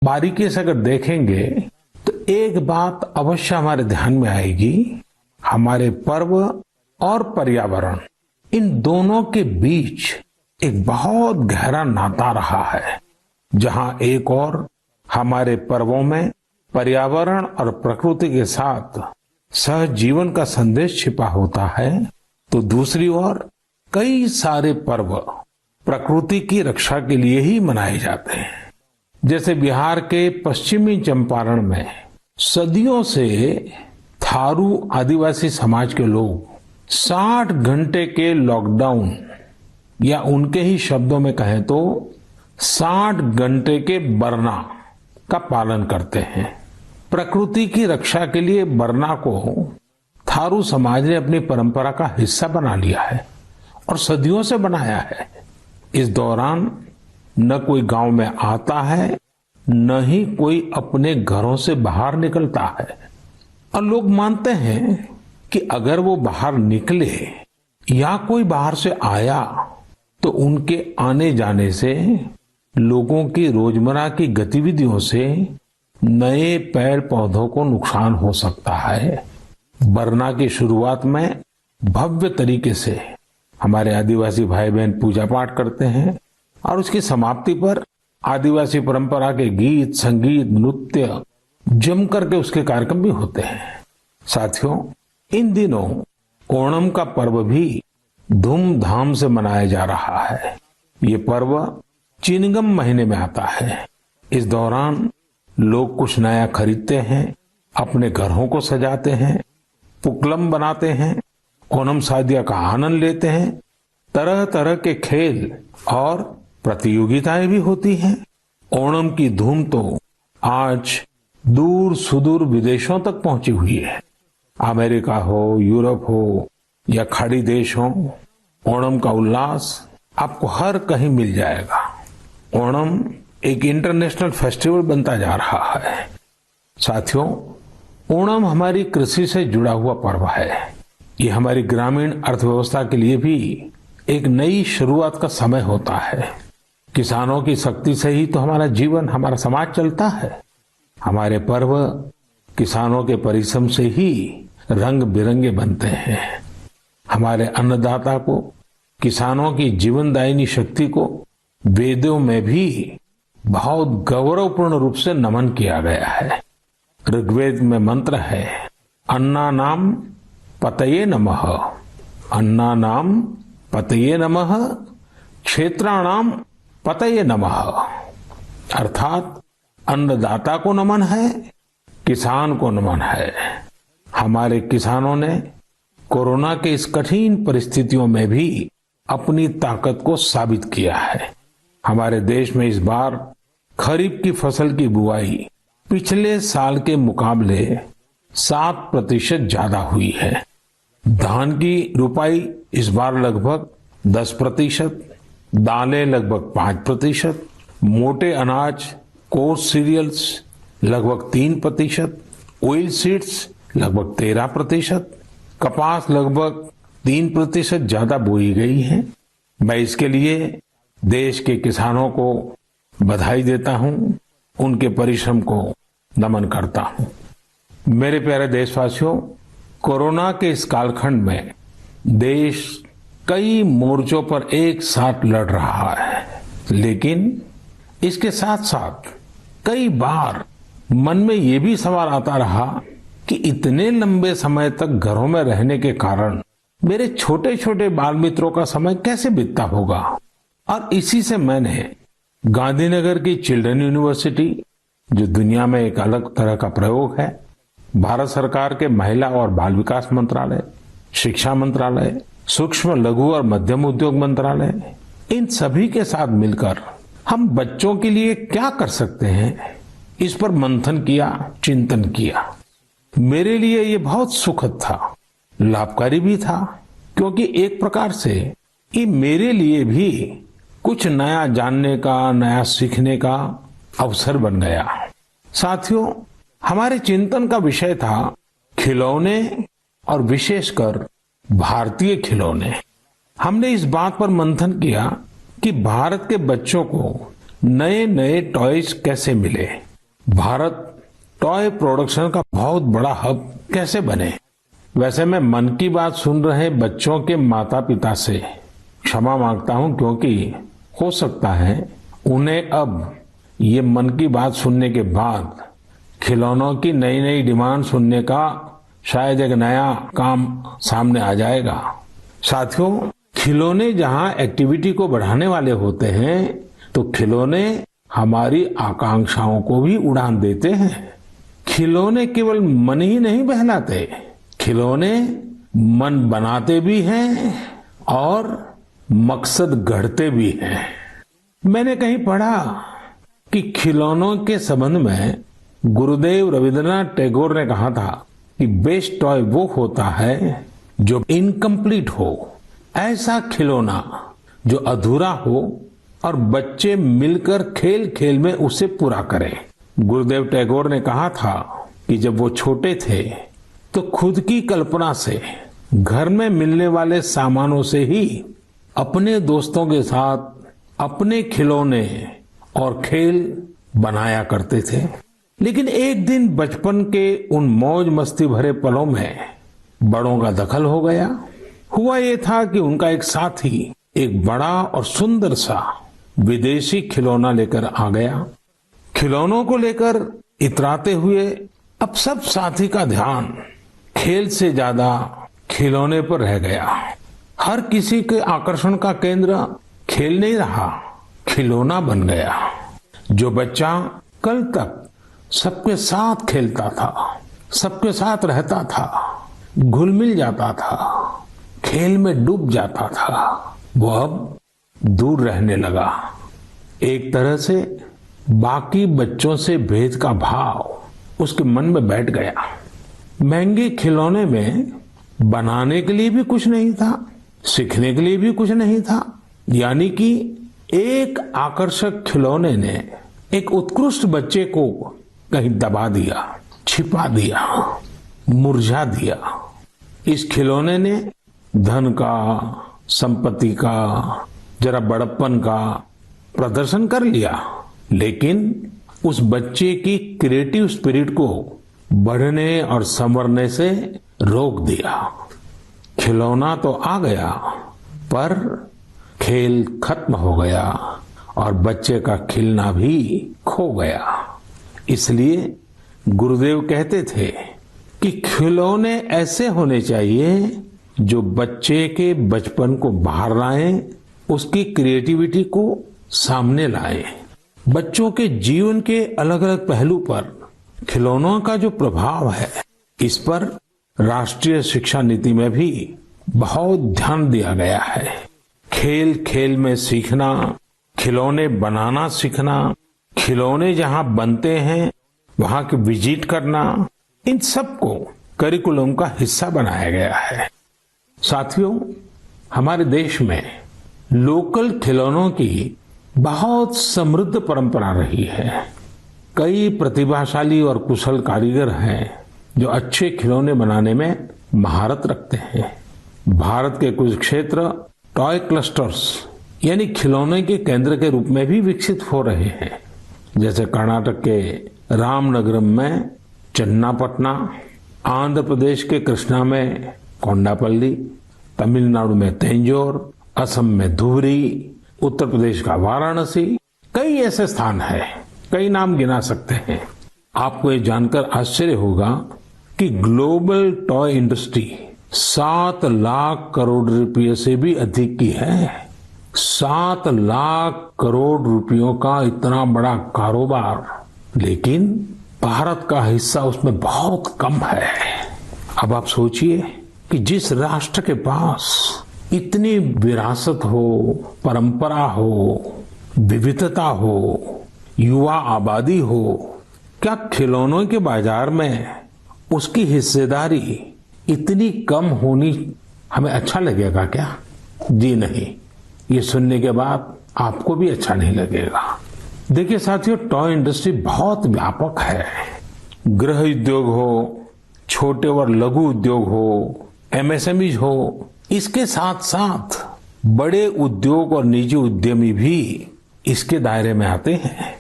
बारीकी से अगर देखेंगे तो एक बात अवश्य हमारे ध्यान में आएगी। हमारे पर्व और पर्यावरण, इन दोनों के बीच एक बहुत गहरा नाता रहा है। जहां एक और हमारे पर्वों में पर्यावरण और प्रकृति के साथ सहजीवन का संदेश छिपा होता है, तो दूसरी ओर कई सारे पर्व प्रकृति की रक्षा के लिए ही मनाए जाते हैं। जैसे बिहार के पश्चिमी चंपारण में सदियों से थारू आदिवासी समाज के लोग 60 घंटे के लॉकडाउन, या उनके ही शब्दों में कहें तो 60 घंटे के बरना का पालन करते हैं। प्रकृति की रक्षा के लिए बरना को थारू समाज ने अपनी परंपरा का हिस्सा बना लिया है और सदियों से बनाया है। इस दौरान न कोई गांव में आता है, न ही कोई अपने घरों से बाहर निकलता है। और लोग मानते हैं कि अगर वो बाहर निकले या कोई बाहर से आया तो उनके आने जाने से लोगों की रोजमर्रा की गतिविधियों से नए पेड़ पौधों को नुकसान हो सकता है। बरना की शुरुआत में भव्य तरीके से हमारे आदिवासी भाई बहन पूजा पाठ करते हैं और उसकी समाप्ति पर आदिवासी परंपरा के गीत, संगीत, नृत्य जम करके उसके कार्यक्रम भी होते हैं। साथियों, इन दिनों ओणम का पर्व भी धूमधाम से मनाया जा रहा है। ये पर्व चिनगम महीने में आता है। इस दौरान लोग कुछ नया खरीदते हैं, अपने घरों को सजाते हैं, पुक्लम बनाते हैं, ओणम सादिया का आनंद लेते हैं। तरह तरह के खेल और प्रतियोगिताएं भी होती हैं। ओणम की धूम तो आज दूर सुदूर विदेशों तक पहुंची हुई है। अमेरिका हो, यूरोप हो या खाड़ी देश हो, ओणम का उल्लास आपको हर कहीं मिल जाएगा। ओणम एक इंटरनेशनल फेस्टिवल बनता जा रहा है। साथियों, ओणम हमारी कृषि से जुड़ा हुआ पर्व है। ये हमारी ग्रामीण अर्थव्यवस्था के लिए भी एक नई शुरुआत का समय होता है। किसानों की शक्ति से ही तो हमारा जीवन, हमारा समाज चलता है। हमारे पर्व किसानों के परिश्रम से ही रंग बिरंगे बनते हैं। हमारे अन्नदाता को, किसानों की जीवनदायिनी शक्ति को वेदों में भी बहुत गौरवपूर्ण रूप से नमन किया गया है। ऋग्वेद में मंत्र है, अन्ना नाम पतये नमः, अन्ना नाम पतये नमः, क्षेत्राणाम पतये नमः। अर्थात अन्नदाता को नमन है, किसान को नमन है। हमारे किसानों ने कोरोना के इस कठिन परिस्थितियों में भी अपनी ताकत को साबित किया है। हमारे देश में इस बार खरीफ की फसल की बुआई पिछले साल के मुकाबले 7% ज्यादा हुई है। धान की रुपाई इस बार लगभग 10%, दालें लगभग 5%, मोटे अनाज कोर्स सीरियल्स लगभग 3%, ऑयल सीड्स लगभग 13%, कपास लगभग 3% ज्यादा बोई गई है। मैं इसके लिए देश के किसानों को बधाई देता हूं, उनके परिश्रम को नमन करता हूं। मेरे प्यारे देशवासियों, कोरोना के इस कालखंड में देश कई मोर्चों पर एक साथ लड़ रहा है, लेकिन इसके साथ साथ कई बार मन में ये भी सवाल आता रहा कि इतने लंबे समय तक घरों में रहने के कारण मेरे छोटे छोटे बाल मित्रों का समय कैसे बीतता होगा। और इसी से मैंने गांधीनगर की चिल्ड्रन यूनिवर्सिटी, जो दुनिया में एक अलग तरह का प्रयोग है, भारत सरकार के महिला और बाल विकास मंत्रालय, शिक्षा मंत्रालय, सूक्ष्म लघु और मध्यम उद्योग मंत्रालय, इन सभी के साथ मिलकर हम बच्चों के लिए क्या कर सकते हैं, इस पर मंथन किया, चिंतन किया। मेरे लिए ये बहुत सुखद था, लाभकारी भी था, क्योंकि एक प्रकार से ये मेरे लिए भी कुछ नया जानने का, नया सीखने का अवसर बन गया। साथियों, हमारे चिंतन का विषय था खिलौने और विशेषकर भारतीय खिलौने। हमने इस बात पर मंथन किया कि भारत के बच्चों को नए नए टॉयज कैसे मिले, भारत टॉय प्रोडक्शन का बहुत बड़ा हब कैसे बने। वैसे मैं मन की बात सुन रहे बच्चों के माता पिता से क्षमा मांगता हूं, क्योंकि हो सकता है उन्हें अब ये मन की बात सुनने के बाद खिलौनों की नई नई डिमांड सुनने का शायद एक नया काम सामने आ जाएगा। साथियों, खिलौने जहां एक्टिविटी को बढ़ाने वाले होते हैं, तो खिलौने हमारी आकांक्षाओं को भी उड़ान देते हैं। खिलौने केवल मन ही नहीं बहलाते, खिलौने मन बनाते भी हैं और मकसद गढ़ते भी हैं। मैंने कहीं पढ़ा कि खिलौनों के संबंध में गुरुदेव रविंद्रनाथ टैगोर ने कहा था कि बेस्ट टॉय वो होता है जो इनकम्प्लीट हो, ऐसा खिलौना जो अधूरा हो और बच्चे मिलकर खेल खेल में उसे पूरा करें। गुरुदेव टैगोर ने कहा था कि जब वो छोटे थे तो खुद की कल्पना से घर में मिलने वाले सामानों से ही अपने दोस्तों के साथ अपने खिलौने और खेल बनाया करते थे। लेकिन एक दिन बचपन के उन मौज मस्ती भरे पलों में बड़ों का दखल हो गया। हुआ ये था कि उनका एक साथी एक बड़ा और सुंदर सा विदेशी खिलौना लेकर आ गया। खिलौनों को लेकर इतराते हुए अब सब साथी का ध्यान खेल से ज्यादा खिलौने पर रह गया। हर किसी के आकर्षण का केंद्र खेल नहीं रहा, खिलौना बन गया। जो बच्चा कल तक सबके साथ खेलता था, सबके साथ रहता था, घुल मिल जाता था, खेल में डूब जाता था, वो अब दूर रहने लगा। एक तरह से बाकी बच्चों से भेद का भाव उसके मन में बैठ गया। महंगे खिलौने में बनाने के लिए भी कुछ नहीं था, सीखने के लिए भी कुछ नहीं था। यानी कि एक आकर्षक खिलौने ने एक उत्कृष्ट बच्चे को कहीं दबा दिया, छिपा दिया, मुरझा दिया। इस खिलौने ने धन का, संपत्ति का, जरा बड़प्पन का प्रदर्शन कर लिया, लेकिन उस बच्चे की क्रिएटिव स्पिरिट को बढ़ने और संवरने से रोक दिया। खिलौना तो आ गया, पर खेल खत्म हो गया और बच्चे का खिलना भी खो गया। इसलिए गुरुदेव कहते थे कि खिलौने ऐसे होने चाहिए जो बच्चे के बचपन को बाहर लाएं, उसकी क्रिएटिविटी को सामने लाएं। बच्चों के जीवन के अलग अलग पहलू पर खिलौनों का जो प्रभाव है, इस पर राष्ट्रीय शिक्षा नीति में भी बहुत ध्यान दिया गया है। खेल खेल में सीखना, खिलौने बनाना सीखना, खिलौने जहां बनते हैं वहां की विजिट करना, इन सबको करिकुलम का हिस्सा बनाया गया है। साथियों, हमारे देश में लोकल खिलौनों की बहुत समृद्ध परंपरा रही है। कई प्रतिभाशाली और कुशल कारीगर हैं जो अच्छे खिलौने बनाने में महारत रखते हैं। भारत के कुछ क्षेत्र टॉय क्लस्टर्स यानी खिलौने के केंद्र के रूप में भी विकसित हो रहे हैं। जैसे कर्नाटक के रामनगरम में चन्नापटना, आंध्र प्रदेश के कृष्णा में कोंडापल्ली, तमिलनाडु में तंजौर, असम में धुबरी, उत्तर प्रदेश का वाराणसी, कई ऐसे स्थान हैं, कई नाम गिना सकते हैं। आपको ये जानकर आश्चर्य होगा कि global toy industry 7 lakh crore रुपये से भी अधिक की है। 7 लाख करोड़ रुपयों का इतना बड़ा कारोबार, लेकिन भारत का हिस्सा उसमें बहुत कम है। अब आप सोचिए कि जिस राष्ट्र के पास इतनी विरासत हो, परंपरा हो, विविधता हो, युवा आबादी हो, क्या खिलौनों के बाजार में उसकी हिस्सेदारी इतनी कम होनी हमें अच्छा लगेगा क्या? जी नहीं, ये सुनने के बाद आपको भी अच्छा नहीं लगेगा। देखिए साथियों, टॉय इंडस्ट्री बहुत व्यापक है। गृह उद्योग हो, छोटे और लघु उद्योग हो, एमएसएमई हो, इसके साथ साथ बड़े उद्योग और निजी उद्यमी भी इसके दायरे में आते हैं।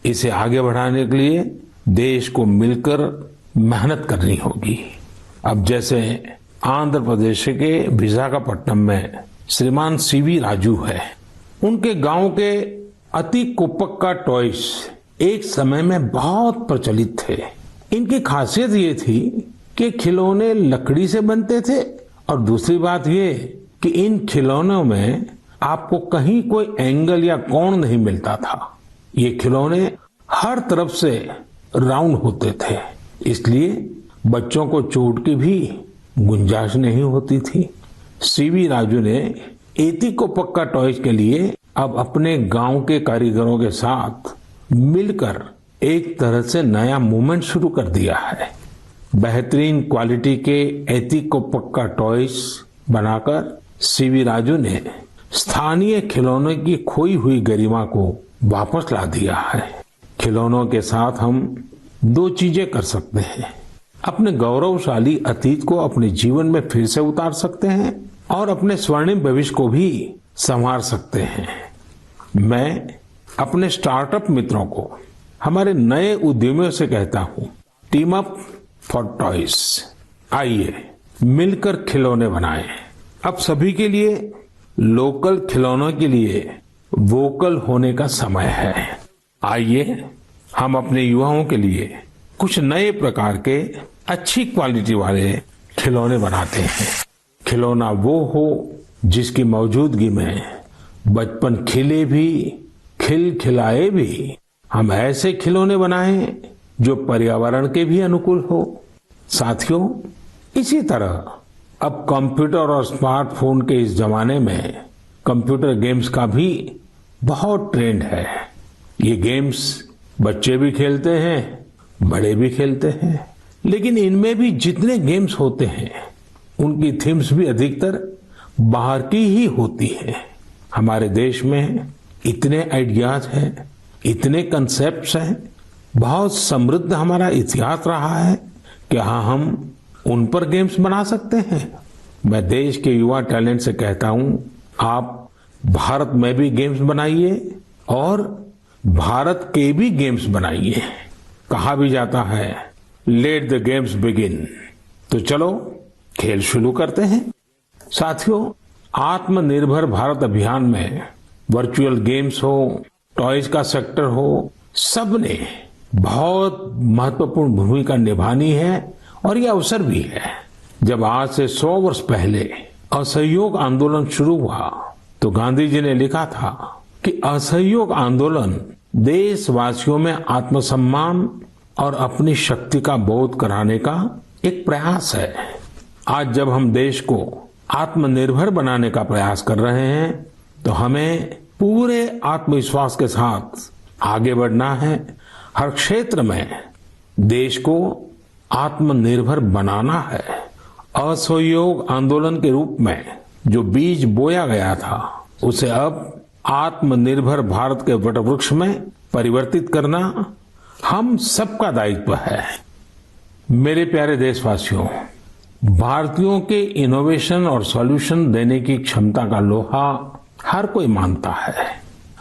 इसे आगे बढ़ाने के लिए देश को मिलकर मेहनत करनी होगी। अब जैसे आंध्र प्रदेश के विशाखापट्टनम में श्रीमान सीवी राजू है, उनके गांव के अति कोपक्का टॉयज एक समय में बहुत प्रचलित थे। इनकी खासियत ये थी कि खिलौने लकड़ी से बनते थे और दूसरी बात ये कि इन खिलौनों में आपको कहीं कोई एंगल या कोण नहीं मिलता था। ये खिलौने हर तरफ से राउंड होते थे, इसलिए बच्चों को चोट की भी गुंजाइश नहीं होती थी। सीवी राजू ने एती कोपक्का टॉयज के लिए अब अपने गांव के कारीगरों के साथ मिलकर एक तरह से नया मूवमेंट शुरू कर दिया है। बेहतरीन क्वालिटी के एती कोपक्का टॉयज बनाकर सीवी राजू ने स्थानीय खिलौनों की खोई हुई गरिमा को वापस ला दिया है। खिलौनों के साथ हम दो चीजें कर सकते हैं। अपने गौरवशाली अतीत को अपने जीवन में फिर से उतार सकते हैं और अपने स्वर्णिम भविष्य को भी संवार सकते हैं। मैं अपने स्टार्टअप मित्रों को, हमारे नए उद्यमियों से कहता हूं, टीम अप फॉर टॉयज। आइए मिलकर खिलौने बनाएं। अब सभी के लिए लोकल खिलौनों के लिए वोकल होने का समय है। आइए हम अपने युवाओं के लिए कुछ नए प्रकार के अच्छी क्वालिटी वाले खिलौने बनाते हैं। खिलौना वो हो जिसकी मौजूदगी में बचपन खिले भी, खिल खिलाए भी। हम ऐसे खिलौने बनाएं जो पर्यावरण के भी अनुकूल हो। साथियों, इसी तरह अब कंप्यूटर और स्मार्टफोन के इस जमाने में कंप्यूटर गेम्स का भी बहुत ट्रेंड है। ये गेम्स बच्चे भी खेलते हैं, बड़े भी खेलते हैं, लेकिन इनमें भी जितने गेम्स होते हैं उनकी थीम्स भी अधिकतर बाहर की ही होती है। हमारे देश में इतने आइडियाज हैं, इतने कंसेप्ट्स हैं, बहुत समृद्ध हमारा इतिहास रहा है। क्या हम उन पर गेम्स बना सकते हैं? मैं देश के युवा टैलेंट से कहता हूं, आप भारत में भी गेम्स बनाइए और भारत के भी गेम्स बनाइए। कहा भी जाता है, लेट द गेम्स बिगिन। तो चलो खेल शुरू करते हैं। साथियों, आत्मनिर्भर भारत अभियान में वर्चुअल गेम्स हो, टॉयज का सेक्टर हो, सबने बहुत महत्वपूर्ण भूमिका निभानी है और यह अवसर भी है। जब आज से 100 वर्ष पहले असहयोग आंदोलन शुरू हुआ तो गांधी जी ने लिखा था कि असहयोग आंदोलन देशवासियों में आत्मसम्मान और अपनी शक्ति का बोध कराने का एक प्रयास है। आज जब हम देश को आत्मनिर्भर बनाने का प्रयास कर रहे हैं तो हमें पूरे आत्मविश्वास के साथ आगे बढ़ना है। हर क्षेत्र में देश को आत्मनिर्भर बनाना है। असहयोग आंदोलन के रूप में जो बीज बोया गया था उसे अब आत्मनिर्भर भारत के वटवृक्ष में परिवर्तित करना हम सबका दायित्व है। मेरे प्यारे देशवासियों, भारतीयों के इनोवेशन और सॉल्यूशन देने की क्षमता का लोहा हर कोई मानता है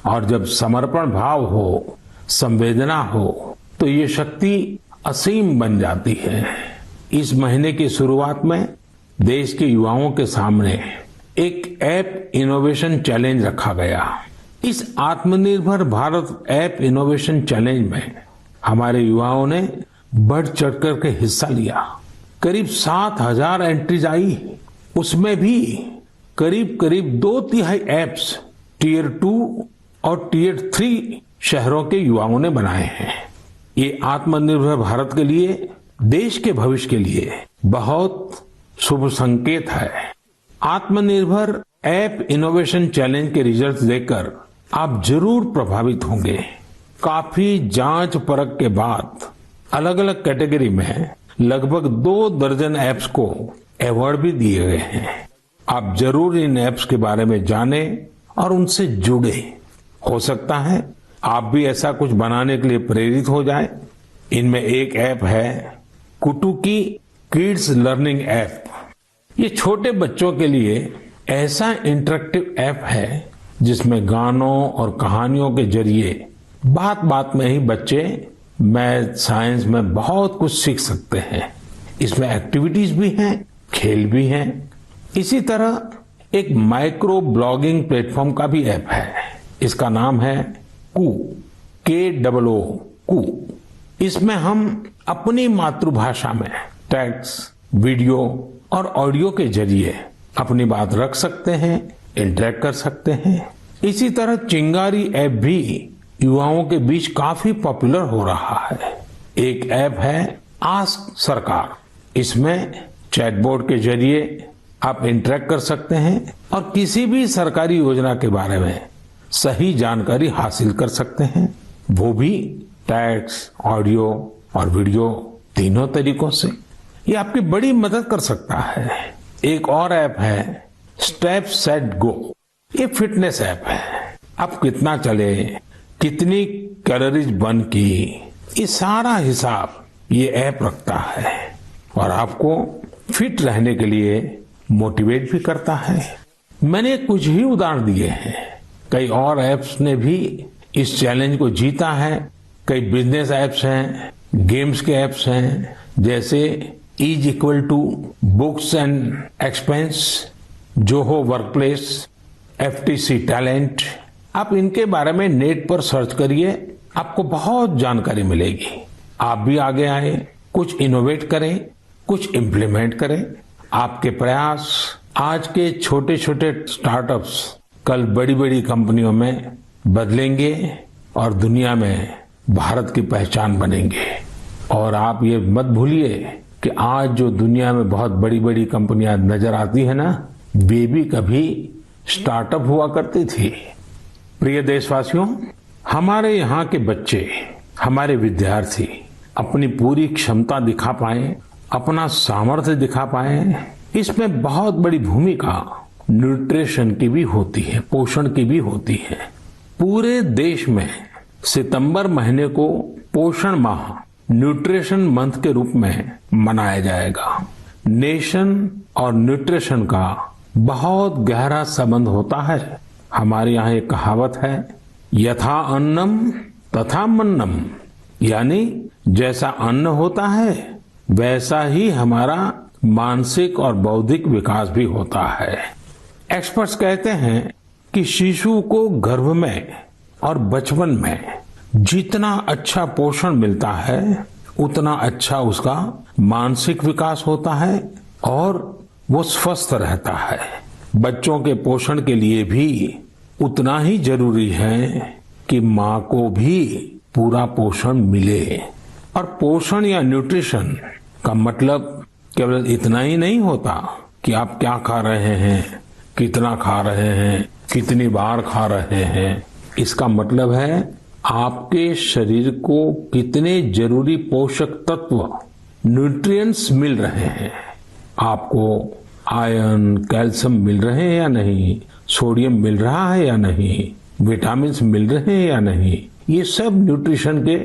और जब समर्पण भाव हो, संवेदना हो तो ये शक्ति असीम बन जाती है। इस महीने की शुरुआत में देश के युवाओं के सामने एक ऐप इनोवेशन चैलेंज रखा गया। इस आत्मनिर्भर भारत ऐप इनोवेशन चैलेंज में हमारे युवाओं ने बढ़ चढ़ कर के हिस्सा लिया। करीब 7,000 एंट्रीज आई। उसमें भी करीब 2/3 ऐप्स टियर 2 और टियर 3 शहरों के युवाओं ने बनाए हैं। ये आत्मनिर्भर भारत के लिए, देश के भविष्य के लिए बहुत शुभ संकेत है। आत्मनिर्भर ऐप इनोवेशन चैलेंज के रिजल्ट देखकर आप जरूर प्रभावित होंगे। काफी जांच परख के बाद अलग अलग कैटेगरी में लगभग 2 दर्जन ऐप्स को अवार्ड भी दिए गए हैं। आप जरूर इन ऐप्स के बारे में जानें और उनसे जुड़े। हो सकता है आप भी ऐसा कुछ बनाने के लिए प्रेरित हो जाए। इनमें एक ऐप है कुटुकी किड्स लर्निंग ऐप। ये छोटे बच्चों के लिए ऐसा इंटरेक्टिव ऐप है जिसमें गानों और कहानियों के जरिए बात बात में ही बच्चे मैथ साइंस में बहुत कुछ सीख सकते हैं। इसमें एक्टिविटीज भी हैं, खेल भी हैं। इसी तरह एक माइक्रो ब्लॉगिंग प्लेटफॉर्म का भी ऐप है। इसका नाम है कू, KOO, कू। इसमें हम अपनी मातृभाषा में टेक्स्ट, वीडियो और ऑडियो के जरिए अपनी बात रख सकते हैं, इंटरेक्ट कर सकते हैं। इसी तरह चिंगारी ऐप भी युवाओं के बीच काफी पॉपुलर हो रहा है। एक ऐप है आस्क सरकार। इसमें चैटबॉट के जरिए आप इंटरेक्ट कर सकते हैं और किसी भी सरकारी योजना के बारे में सही जानकारी हासिल कर सकते हैं, वो भी टेक्स्ट, ऑडियो और वीडियो तीनों तरीकों से। ये आपकी बड़ी मदद कर सकता है। एक और ऐप है स्टेप सेट गो। ये फिटनेस ऐप है। आप कितना चले, कितनी कैलोरीज बर्न की, ये सारा हिसाब ये ऐप रखता है और आपको फिट रहने के लिए मोटिवेट भी करता है। मैंने कुछ ही उदाहरण दिए हैं, कई और ऐप्स ने भी इस चैलेंज को जीता है। कई बिजनेस ऐप्स हैं, गेम्स के ऐप्स हैं, जैसे = books and expense, Zoho workplace, FTC talent. आप इनके बारे में नेट पर सर्च करिए, आपको बहुत जानकारी मिलेगी। आप भी आगे आए, कुछ इनोवेट करें, कुछ इम्प्लीमेंट करें। आपके प्रयास आज के छोटे छोटे स्टार्टअप्स कल बड़ी बड़ी कंपनियों में बदलेंगे और दुनिया में भारत की पहचान बनेंगे। और आप ये मत भूलिए कि आज जो दुनिया में बहुत बड़ी बड़ी कंपनियां नजर आती है ना, वे भी कभी स्टार्टअप हुआ करती थी। प्रिय देशवासियों, हमारे यहाँ के बच्चे, हमारे विद्यार्थी अपनी पूरी क्षमता दिखा पाए, अपना सामर्थ्य दिखा पाए, इसमें बहुत बड़ी भूमिका न्यूट्रिशन की भी होती है, पोषण की भी होती है। पूरे देश में सितंबर महीने को पोषण माह, न्यूट्रिशन मंथ के रूप में मनाया जाएगा। नेशन और न्यूट्रिशन का बहुत गहरा संबंध होता है। हमारे यहाँ एक कहावत है, यथा अन्नम तथा मन्नम, यानी जैसा अन्न होता है वैसा ही हमारा मानसिक और बौद्धिक विकास भी होता है। एक्सपर्ट्स कहते हैं कि शिशु को गर्भ में और बचपन में जितना अच्छा पोषण मिलता है उतना अच्छा उसका मानसिक विकास होता है और वो स्वस्थ रहता है। बच्चों के पोषण के लिए भी उतना ही जरूरी है कि माँ को भी पूरा पोषण मिले। और पोषण या न्यूट्रिशन का मतलब केवल इतना ही नहीं होता कि आप क्या खा रहे हैं, कितना खा रहे हैं, कितनी बार खा रहे हैं। इसका मतलब है आपके शरीर को कितने जरूरी पोषक तत्व, न्यूट्रिएंट्स मिल रहे हैं। आपको आयरन, कैल्शियम मिल रहे हैं या नहीं, सोडियम मिल रहा है या नहीं, विटामिन मिल रहे हैं या नहीं, ये सब न्यूट्रिशन के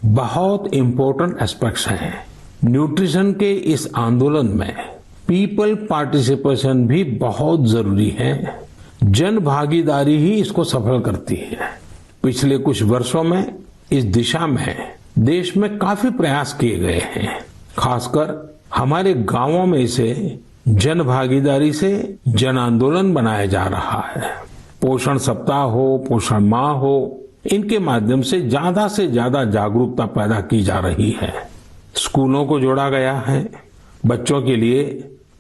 बहुत इंपॉर्टेंट एस्पेक्ट्स हैं। न्यूट्रिशन के इस आंदोलन में पीपल पार्टिसिपेशन भी बहुत जरूरी है। जन भागीदारी ही इसको सफल करती है। पिछले कुछ वर्षों में इस दिशा में देश में काफी प्रयास किए गए हैं। खासकर हमारे गांवों में इसे जन भागीदारी से जन आंदोलन बनाया जा रहा है। पोषण सप्ताह हो, पोषण माह हो, इनके माध्यम से ज्यादा जागरूकता पैदा की जा रही है। स्कूलों को जोड़ा गया है, बच्चों के लिए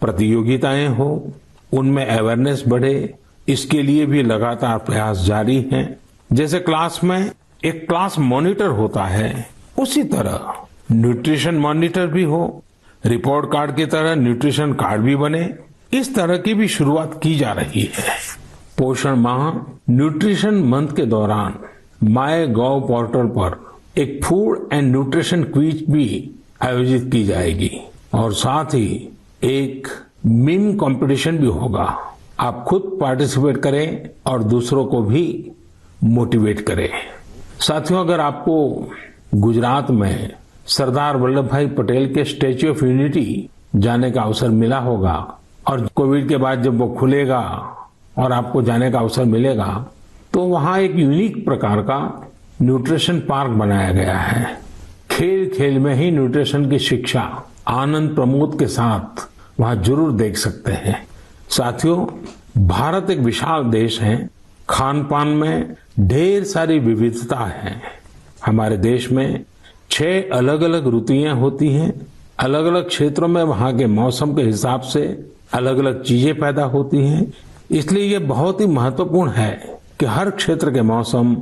प्रतियोगिताएं हो, उनमें अवेयरनेस बढ़े, इसके लिए भी लगातार प्रयास जारी हैं। जैसे क्लास में एक क्लास मॉनिटर होता है, उसी तरह न्यूट्रिशन मॉनिटर भी हो, रिपोर्ट कार्ड की तरह न्यूट्रिशन कार्ड भी बने। इस तरह की भी शुरुआत की जा रही है। पोषण माह, न्यूट्रिशन मंथ के दौरान MyGov पोर्टल पर एक फूड एंड न्यूट्रिशन क्विज भी आयोजित की जाएगी और साथ ही एक मीम कंपटीशन भी होगा। आप खुद पार्टिसिपेट करें और दूसरों को भी मोटिवेट करें। साथियों, अगर आपको गुजरात में सरदार वल्लभ भाई पटेल के स्टैच्यू ऑफ यूनिटी जाने का अवसर मिला होगा और कोविड के बाद जब वो खुलेगा और आपको जाने का अवसर मिलेगा, तो वहां एक यूनिक प्रकार का न्यूट्रिशन पार्क बनाया गया है। खेल खेल में ही न्यूट्रिशन की शिक्षा आनंद प्रमोद के साथ वहां जरूर देख सकते हैं। साथियों, भारत एक विशाल देश है। खान पान में ढेर सारी विविधता है। हमारे देश में 6 अलग अलग ऋतुएं होती हैं। अलग अलग क्षेत्रों में वहां के मौसम के हिसाब से अलग अलग चीजें पैदा होती हैं। इसलिए ये बहुत ही महत्वपूर्ण है कि हर क्षेत्र के मौसम,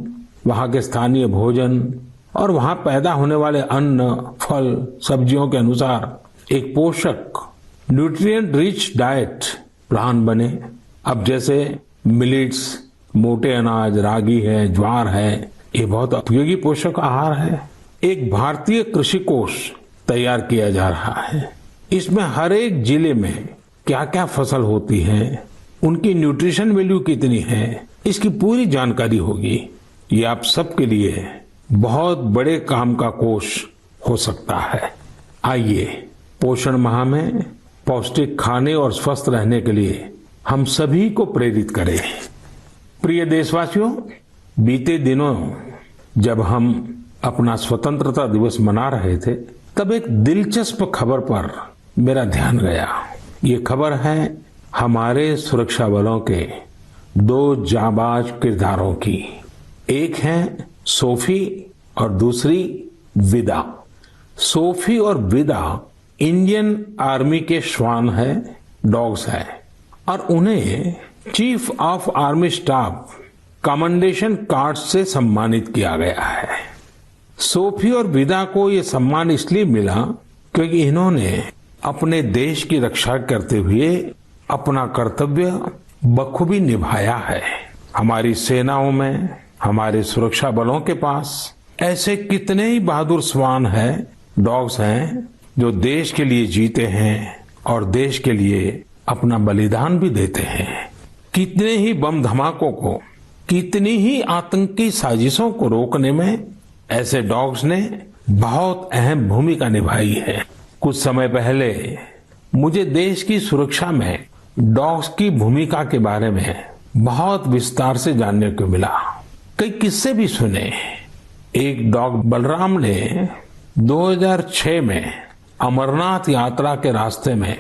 वहां के स्थानीय भोजन और वहां पैदा होने वाले अन्न, फल, सब्जियों के अनुसार एक पोषक न्यूट्रिएंट रिच डाइट प्लान बने। अब जैसे मिलेट्स, मोटे अनाज, रागी है, ज्वार है, ये बहुत उपयोगी पोषक आहार है। एक भारतीय कृषि कोष तैयार किया जा रहा है। इसमें हर एक जिले में क्या क्या फसल होती है, उनकी न्यूट्रिशन वैल्यू कितनी है, इसकी पूरी जानकारी होगी। ये आप सबके लिए बहुत बड़े काम का कोष हो सकता है। आइए, पोषण माह में पौष्टिक खाने और स्वस्थ रहने के लिए हम सभी को प्रेरित करें। प्रिय देशवासियों, बीते दिनों जब हम अपना स्वतंत्रता दिवस मना रहे थे, तब एक दिलचस्प खबर पर मेरा ध्यान गया। ये खबर है हमारे सुरक्षा बलों के 2 जाबाज किरदारों की। एक है सोफी और दूसरी विदा। सोफी और विदा इंडियन आर्मी के श्वान है, डॉग्स है, और उन्हें chief of army staff commendation card से सम्मानित किया गया है। सोफी और विदा को ये सम्मान इसलिए मिला क्योंकि इन्होंने अपने देश की रक्षा करते हुए अपना कर्तव्य बखूबी निभाया है। हमारी सेनाओं में, हमारे सुरक्षा बलों के पास ऐसे कितने ही बहादुर श्वान हैं, डॉग्स हैं, जो देश के लिए जीते हैं और देश के लिए अपना बलिदान भी देते हैं। कितने ही बम धमाकों को, कितनी ही आतंकी साजिशों को रोकने में ऐसे डॉग्स ने बहुत अहम भूमिका निभाई है। कुछ समय पहले मुझे देश की सुरक्षा में डॉग्स की भूमिका के बारे में बहुत विस्तार से जानने को मिला। कई किस्से भी सुने। एक डॉग बलराम ने 2006 में अमरनाथ यात्रा के रास्ते में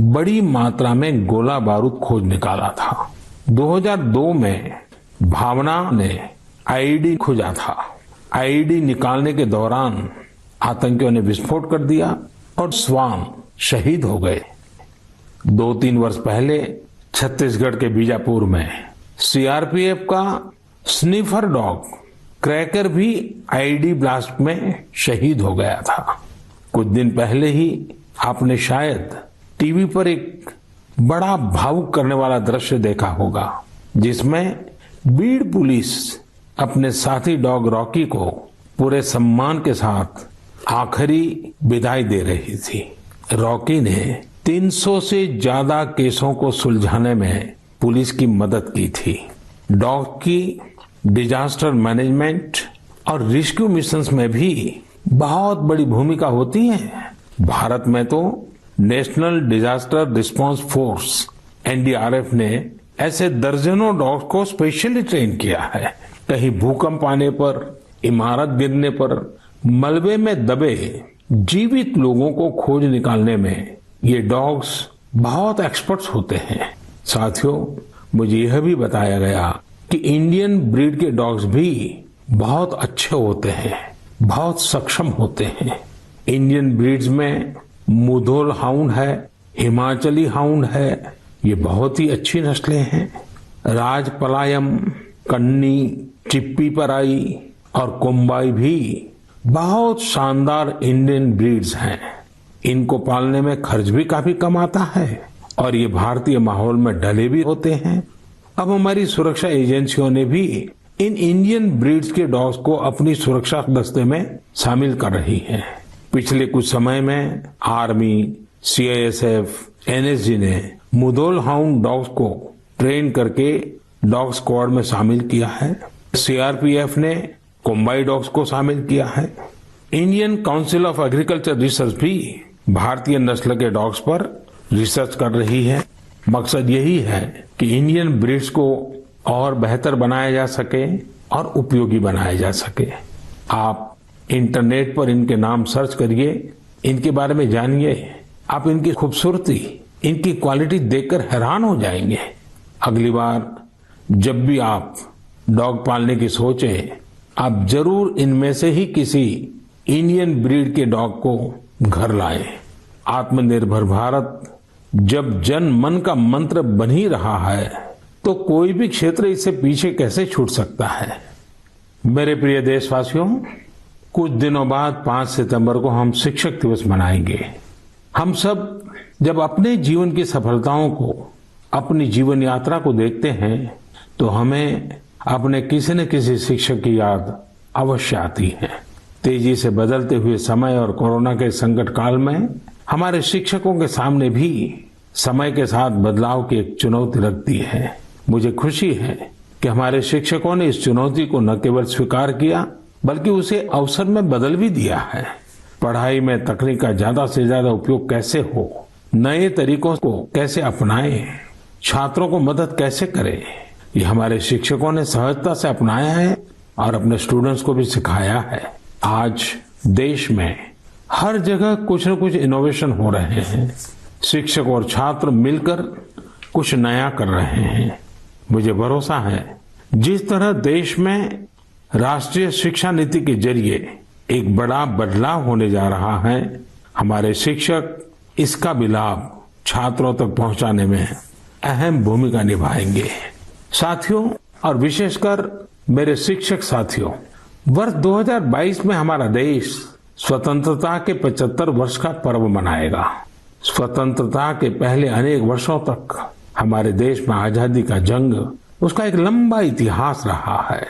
बड़ी मात्रा में गोला बारूद खोज निकाला था। 2002 में भावना ने आईईडी खोजा था। आईईडी निकालने के दौरान आतंकियों ने विस्फोट कर दिया और श्वान शहीद हो गए। 2-3 वर्ष पहले छत्तीसगढ़ के बीजापुर में सीआरपीएफ का स्निफर डॉग क्रैकर भी आईईडी ब्लास्ट में शहीद हो गया था। कुछ दिन पहले ही आपने शायद टीवी पर एक बड़ा भावुक करने वाला दृश्य देखा होगा, जिसमें बीड़ पुलिस अपने साथी डॉग रॉकी को पूरे सम्मान के साथ आखिरी विदाई दे रही थी। रॉकी ने 300 से ज्यादा केसों को सुलझाने में पुलिस की मदद की थी। डॉग की डिजास्टर मैनेजमेंट और रेस्क्यू मिशंस में भी बहुत बड़ी भूमिका होती है। भारत में तो national disaster response force NDRF ने ऐसे दर्जनों डॉग्स को स्पेशली ट्रेन किया है। कहीं भूकंप आने पर, इमारत गिरने पर, मलबे में दबे जीवित लोगों को खोज निकालने में ये डॉग्स बहुत एक्सपर्ट्स होते हैं। साथियों, मुझे यह भी बताया गया कि इंडियन ब्रीड के डॉग्स भी बहुत अच्छे होते हैं, बहुत सक्षम होते हैं। इंडियन ब्रीड्स में मुधोल हाउंड है, हिमाचली हाउंड है, ये बहुत ही अच्छी नस्लें हैं। राजपलायम, कन्नी, चिप्पी पराई और कोम्बाई भी बहुत शानदार इंडियन ब्रीड्स हैं। इनको पालने में खर्च भी काफी कम आता है और ये भारतीय माहौल में ढले भी होते हैं। अब हमारी सुरक्षा एजेंसियों ने भी इन इंडियन ब्रीड्स के डॉग्स को अपनी सुरक्षा दस्ते में शामिल कर रही है। पिछले कुछ समय में आर्मी, सीआईएसएफ, एनएसजी ने मुधोल हाउंड डॉग्स को ट्रेन करके डॉग स्क्वाड में शामिल किया है। सीआरपीएफ ने कोम्बाई डॉग्स को शामिल किया है। Indian council of agriculture research भी भारतीय नस्ल के डॉग्स पर रिसर्च कर रही है। मकसद यही है कि इंडियन ब्रीड्स को और बेहतर बनाया जा सके और उपयोगी बनाया जा सके। आप इंटरनेट पर इनके नाम सर्च करिए, इनके बारे में जानिए। आप इनकी खूबसूरती, इनकी क्वालिटी देखकर हैरान हो जाएंगे। अगली बार जब भी आप डॉग पालने की सोचें, आप जरूर इनमें से ही किसी इंडियन ब्रीड के डॉग को घर लाएं। आत्मनिर्भर भारत जब जन मन का मंत्र बन ही रहा है, तो कोई भी क्षेत्र इससे पीछे कैसे छूट सकता है। मेरे प्रिय देशवासियों, कुछ दिनों बाद 5 सितंबर को हम शिक्षक दिवस मनाएंगे। हम सब जब अपने जीवन की सफलताओं को, अपनी जीवन यात्रा को देखते हैं, तो हमें अपने किसी न किसी शिक्षक की याद अवश्य आती है। तेजी से बदलते हुए समय और कोरोना के संकट काल में हमारे शिक्षकों के सामने भी समय के साथ बदलाव की एक चुनौती रख दी है। मुझे खुशी है कि हमारे शिक्षकों ने इस चुनौती को न केवल स्वीकार किया, बल्कि उसे अवसर में बदल भी दिया है। पढ़ाई में तकनीक का ज्यादा से ज्यादा उपयोग कैसे हो, नए तरीकों को कैसे अपनाएं, छात्रों को मदद कैसे करें, ये हमारे शिक्षकों ने सहजता से अपनाया है और अपने स्टूडेंट्स को भी सिखाया है। आज देश में हर जगह कुछ न कुछ इनोवेशन हो रहे हैं। शिक्षक और छात्र मिलकर कुछ नया कर रहे हैं। मुझे भरोसा है, जिस तरह देश में राष्ट्रीय शिक्षा नीति के जरिए एक बड़ा बदलाव होने जा रहा है, हमारे शिक्षक इसका भी लाभ छात्रों तक पहुंचाने में अहम भूमिका निभाएंगे। साथियों, और विशेषकर मेरे शिक्षक साथियों, वर्ष 2022 में हमारा देश स्वतंत्रता के 75 वर्ष का पर्व मनाएगा। स्वतंत्रता के पहले अनेक वर्षों तक हमारे देश में आजादी का जंग, उसका एक लंबा इतिहास रहा है।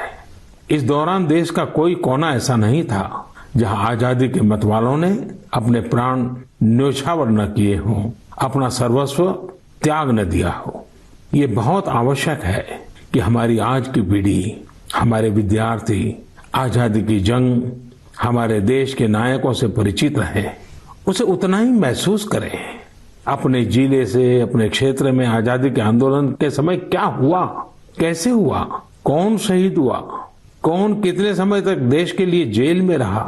इस दौरान देश का कोई कोना ऐसा नहीं था जहां आजादी के मतवालों ने अपने प्राण न्योछावर न किए हों, अपना सर्वस्व त्याग न दिया हो। ये बहुत आवश्यक है कि हमारी आज की पीढ़ी, हमारे विद्यार्थी आजादी की जंग, हमारे देश के नायकों से परिचित रहे, उसे उतना ही महसूस करें। अपने जिले से, अपने क्षेत्र में आजादी के आंदोलन के समय क्या हुआ, कैसे हुआ, कौन शहीद हुआ, कौन कितने समय तक देश के लिए जेल में रहा,